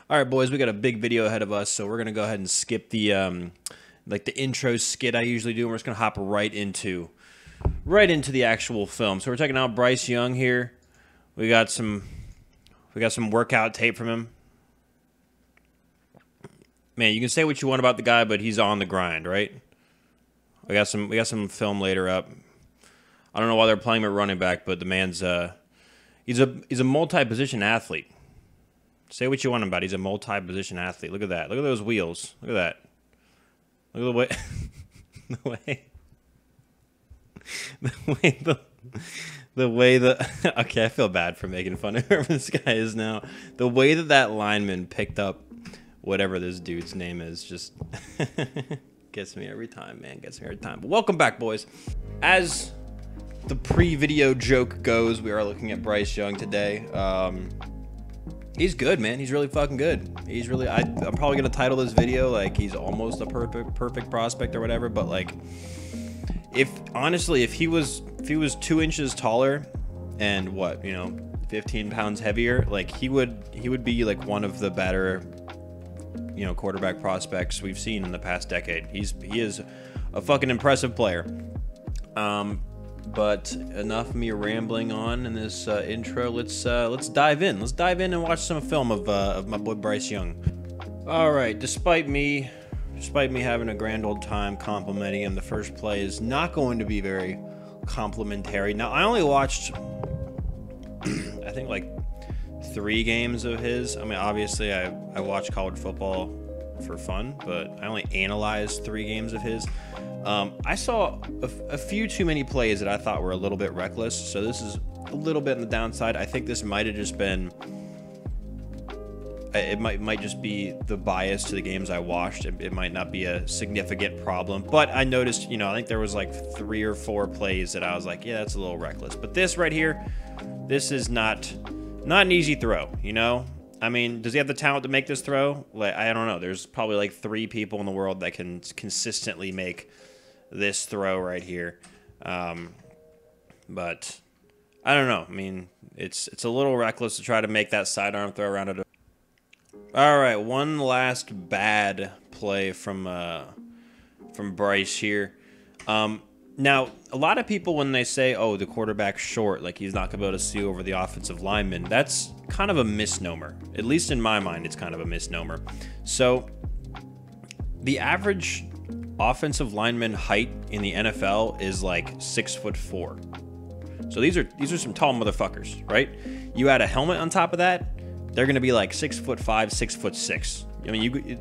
All right, boys, we got a big video ahead of us, so we're gonna go ahead and skip the like the intro skit I usually do, and we're just gonna hop right into the actual film. So we're checking out Bryce Young here. We got some workout tape from him. Man, you can say what you want about the guy, but he's on the grind, right? We got some film later up. I don't know why they're playing him at running back, but the man's he's a multi-position athlete. Say what you want about it. He's a multi-position athlete. Look at that. Look at those wheels. Look at that. Look at the way okay, I feel bad for making fun of whoever this guy is now. The way that lineman picked up whatever this dude's name is just gets me every time, man. Gets me every time. But welcome back, boys. As the pre-video joke goes, we are looking at Bryce Young today. He's good, man. He's really fucking good. He's really. I'm probably gonna title this video like he's almost a perfect prospect or whatever. But like, if he was 2 inches taller and 15 pounds heavier, like he would be like one of the better, quarterback prospects we've seen in the past decade. He is a fucking impressive player. But enough of me rambling on in this intro. Let's dive in. Let's dive in and watch some film of my boy Bryce Young. All right. Despite me having a grand old time complimenting him, the first play is not going to be very complimentary. Now, I only watched, I think like 3 games of his. I mean, obviously, I watch college football for fun, but I only analyzed 3 games of his. I saw a few too many plays that I thought were a little bit reckless, so this is a little bit on the downside. I think this might have just been, it might just be the bias to the games I watched. It might not be a significant problem, but I noticed, I think there was like 3 or 4 plays that I was like, yeah, that's a little reckless. But this right here, this is not an easy throw, I mean, does he have the talent to make this throw? Like, I don't know. There's probably like 3 people in the world that can consistently make this throw right here. But I don't know. I mean, it's a little reckless to try to make that sidearm throw around it. All right, one last bad play from Bryce here. Now, a lot of people, when they say, oh, the quarterback's short, like he's not going to be able to see over the offensive lineman, that's kind of a misnomer. At least in my mind, it's kind of a misnomer. So the average offensive lineman height in the NFL is like 6'4". So these are some tall motherfuckers, right? You add a helmet on top of that, they're going to be like 6'5", 6'6". I mean,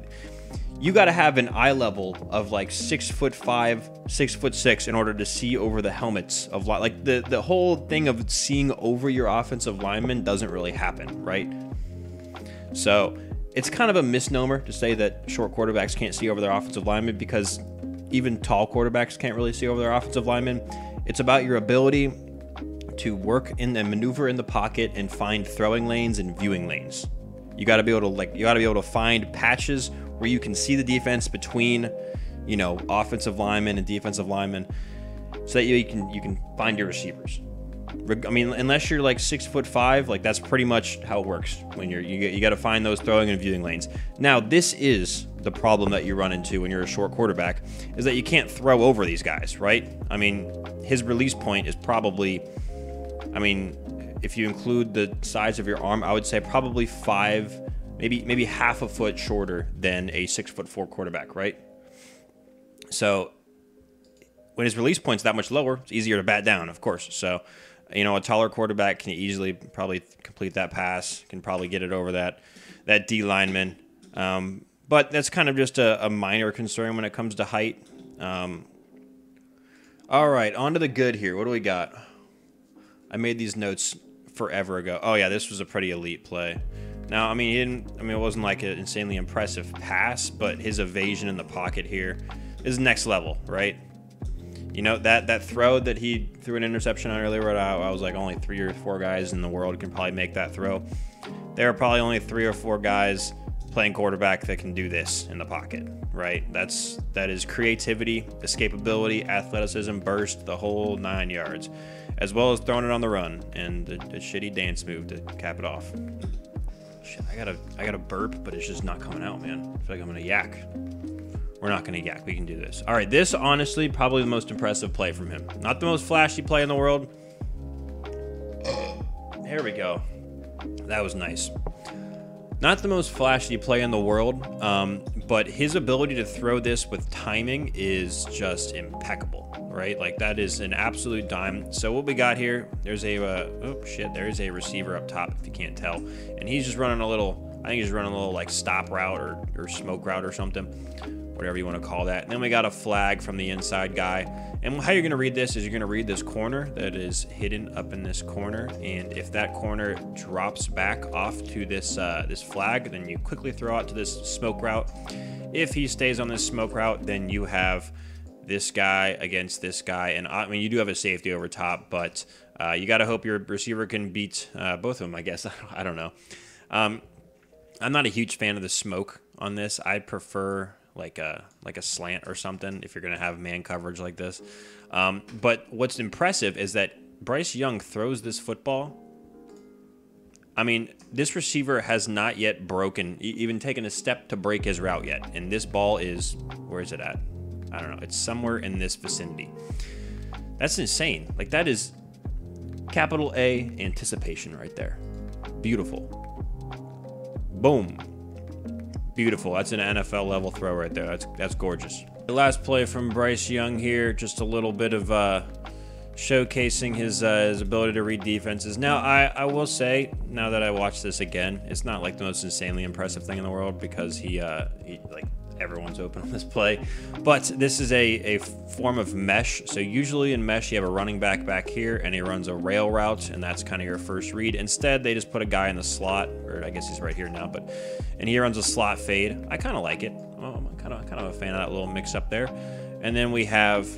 you got to have an eye level of like 6'5", 6'6" in order to see over the helmets of like the whole thing of seeing over your offensive lineman doesn't really happen, right? So it's kind of a misnomer to say that short quarterbacks can't see over their offensive linemen, because even tall quarterbacks can't really see over their offensive linemen. It's about your ability to work in and maneuver in the pocket and find throwing lanes and viewing lanes. You got to be able to find patches where you can see the defense between, offensive linemen and defensive linemen, so that you can find your receivers. I mean, unless you're like 6'5", like that's pretty much how it works. When you got to find those throwing and viewing lanes. Now, this is the problem that you run into when you're a short quarterback, is that you can't throw over these guys, right? I mean, his release point is probably, if you include the size of your arm, I would say probably 5, maybe half a foot shorter than a 6'4" quarterback, right? So when his release point's that much lower, it's easier to bat down, of course. So, a taller quarterback can easily probably complete that pass, can probably get it over that D lineman. But that's kind of just a minor concern when it comes to height. All right, on to the good here. What do we got? I made these notes forever ago. Oh yeah, this was a pretty elite play. Now, it wasn't like an insanely impressive pass, but his evasion in the pocket here is next level, right? That throw that he threw an interception on earlier, where I was like, only 3 or 4 guys in the world can probably make that throw. There are probably only 3 or 4 guys playing quarterback that can do this in the pocket, right? That is creativity, escapability, athleticism, burst, the whole 9 yards, as well as throwing it on the run and a shitty dance move to cap it off. Shit, I gotta burp, but it's just not coming out, man. I feel like I'm gonna yak. We're not gonna yak. We can do this. All right, this honestly probably the most impressive play from him. Not the most flashy play in the world. There we go. That was nice. Not the most flashy play in the world, but his ability to throw this with timing is just impeccable, right? Like, that is an absolute dime. So what we got here, there's a, oh shit, there is a receiver up top, if you can't tell. And he's just running a little, I think he's running a little like stop route or smoke route or something, whatever you want to call that. And then we got a flag from the inside guy. And how you're going to read this is you're going to read this corner that is hidden up in this corner. And if that corner drops back off to this this flag, then you quickly throw out to this smoke route. If he stays on this smoke route, then you have this guy against this guy. And I mean, you do have a safety over top, but you got to hope your receiver can beat both of them, I guess. I don't know. I'm not a huge fan of the smoke on this. I prefer like a slant or something if you're going to have man coverage like this. But what's impressive is that Bryce Young throws this football. I mean, this receiver has not yet broken, even taken a step to break his route yet. And this ball is, where is it at? I don't know. It's somewhere in this vicinity. That's insane. Like, that is capital A anticipation right there. Beautiful. Boom. Beautiful. That's an NFL level throw right there. That's gorgeous. The last play from Bryce Young here, just a little bit of showcasing his ability to read defenses. Now, I will say, now that I watch this again, it's not like the most insanely impressive thing in the world because he like everyone's open on this play. But this is a form of mesh. So usually in mesh, you have a running back here, and he runs a rail route, and that's kind of your first read. Instead, they just put a guy in the slot, or I guess he's right here now, and he runs a slot fade. I kind of like it. Oh, I'm kind of a fan of that little mix up there. And then we have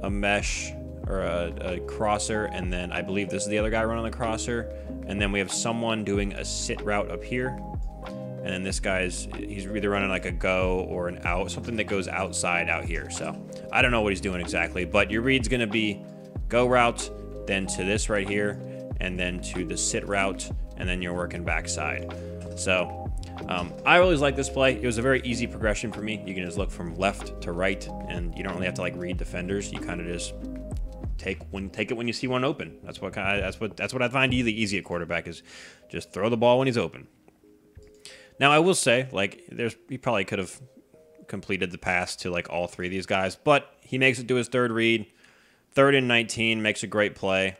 a mesh or a crosser, and then I believe this is the other guy running the crosser. And then we have someone doing a sit route up here. And then this guy's, he's either running like a go or an out, something that goes outside out here. So I don't know what he's doing exactly, but your read's going to be go route, then to this right here, and then to the sit route, and then you're working backside. So I always like this play. It was a very easy progression for me. You can just look from left to right, and you don't really have to like read defenders. You kind of just take it when you see one open. That's what I find really easy at quarterback is just throw the ball when he's open. Now, I will say, like, he probably could have completed the pass to, like, all three of these guys, but he makes it to his third read. 3rd and 19, makes a great play,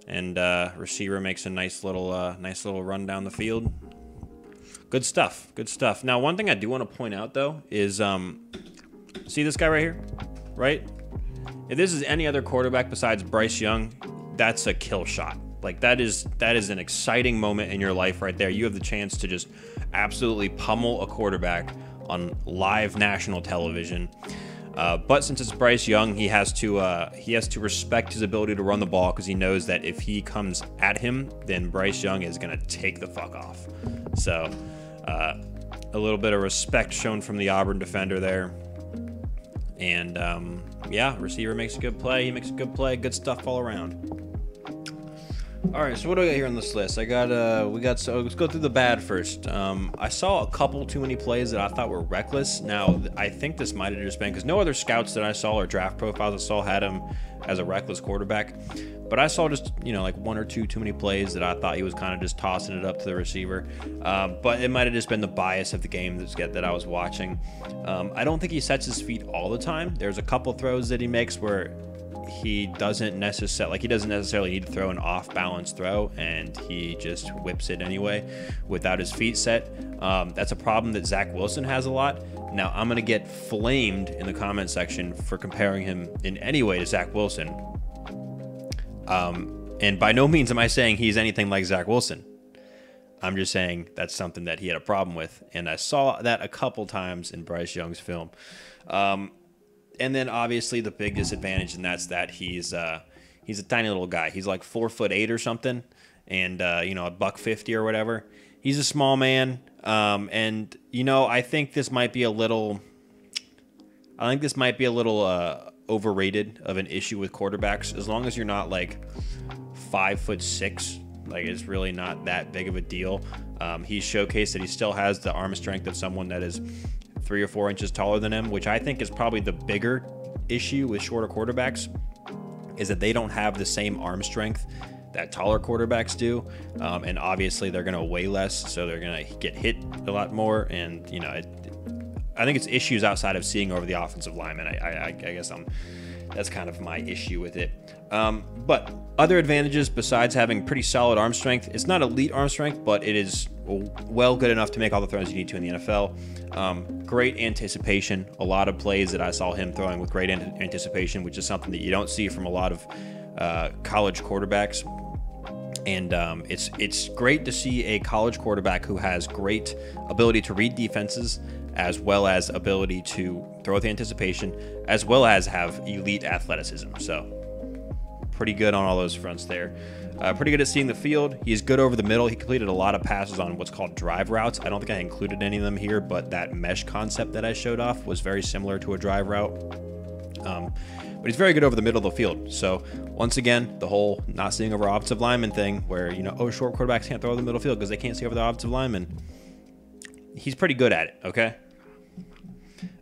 and receiver makes a nice little run down the field. Good stuff, good stuff. Now, one thing I do want to point out, though, is, see this guy right here, right? If this is any other quarterback besides Bryce Young, that's a kill shot. Like, that is an exciting moment in your life right there. You have the chance to just absolutely pummel a quarterback on live national television. But since it's Bryce Young, he has to respect his ability to run the ball because he knows that if he comes at him, then Bryce Young is going to take the fuck off. So a little bit of respect shown from the Auburn defender there. And yeah, receiver makes a good play. He makes a good play. Good stuff all around. All right, so what do I got here on this list? So let's go through the bad first. I saw a couple too many plays that I thought were reckless. Now, I think this might have just been because no other scouts that I saw or draft profiles I saw had him as a reckless quarterback. But I saw just, like one or two too many plays that I thought he was kind of just tossing it up to the receiver. But it might have just been the bias of the game that I was watching. I don't think he sets his feet all the time. There's a couple throws that he makes where he doesn't necessarily need to throw an off-balance throw, and he just whips it anyway without his feet set. That's a problem that Zach Wilson has a lot. Now, I'm going to get flamed in the comment section for comparing him in any way to Zach Wilson. And by no means am I saying he's anything like Zach Wilson. I'm just saying that's something that he had a problem with, and I saw that a couple times in Bryce Young's film. And then obviously the big disadvantage, and that's that he's a tiny little guy. He's like 4'8" or something, and $150 or whatever. He's a small man, and I think this might be a little. Overrated of an issue with quarterbacks. As long as you're not like 5'6", Like, it's really not that big of a deal. He's showcased that he still has the arm strength of someone that is 3 or 4 inches taller than him, which I think is probably the bigger issue with shorter quarterbacks, is that they don't have the same arm strength that taller quarterbacks do. And obviously they're going to weigh less, so they're going to get hit a lot more. And, you know, I think it's issues outside of seeing over the offensive lineman. I guess that's kind of my issue with it. But other advantages besides having pretty solid arm strength, it's not elite arm strength, but it is well good enough to make all the throws you need to in the NFL. Great anticipation. A lot of plays that I saw him throwing with great anticipation, which is something that you don't see from a lot of college quarterbacks. And it's great to see a college quarterback who has great ability to read defenses, as well as ability to throw with anticipation, as well as have elite athleticism. So pretty good on all those fronts there. Pretty good at seeing the field. He's good over the middle. He completed a lot of passes on what's called drive routes. I don't think I included any of them here, but that mesh concept that I showed off was very similar to a drive route. But he's very good over the middle of the field. So once again, the whole not seeing over offensive lineman thing where, you know, oh, short quarterbacks can't throw over the middle field because they can't see over the offensive lineman. He's pretty good at it, okay?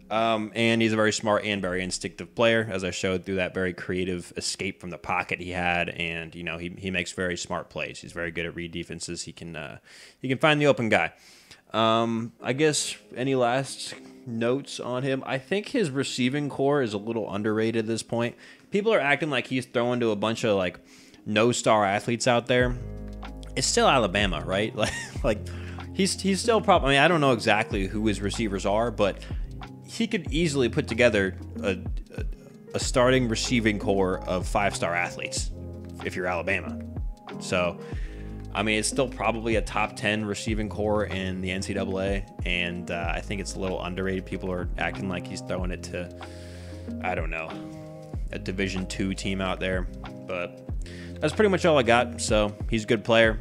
And he's a very smart and very instinctive player, as I showed through that very creative escape from the pocket he had. And, you know, he makes very smart plays. He's very good at read defenses. He can find the open guy. I guess any last notes on him? I think his receiving core is a little underrated at this point. People are acting like he's throwing to a bunch of like no-star athletes out there. It's still Alabama, right? Like he's still probably. I mean, I don't know exactly who his receivers are, but he could easily put together a starting receiving core of 5-star athletes if you're Alabama. So, I mean, it's still probably a top 10 receiving core in the NCAA, and I think it's a little underrated. People are acting like he's throwing it to, I don't know, a Division II team out there. But that's pretty much all I got. So he's a good player.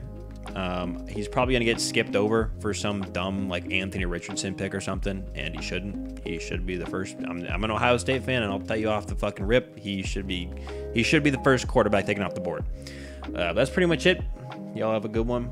He's probably going to get skipped over for some dumb like Anthony Richardson pick or something, and he shouldn't. He should be the first. I'm an Ohio State fan, and I'll tell you off the fucking rip, he should be the first quarterback taken off the board. That's pretty much it. Y'all have a good one.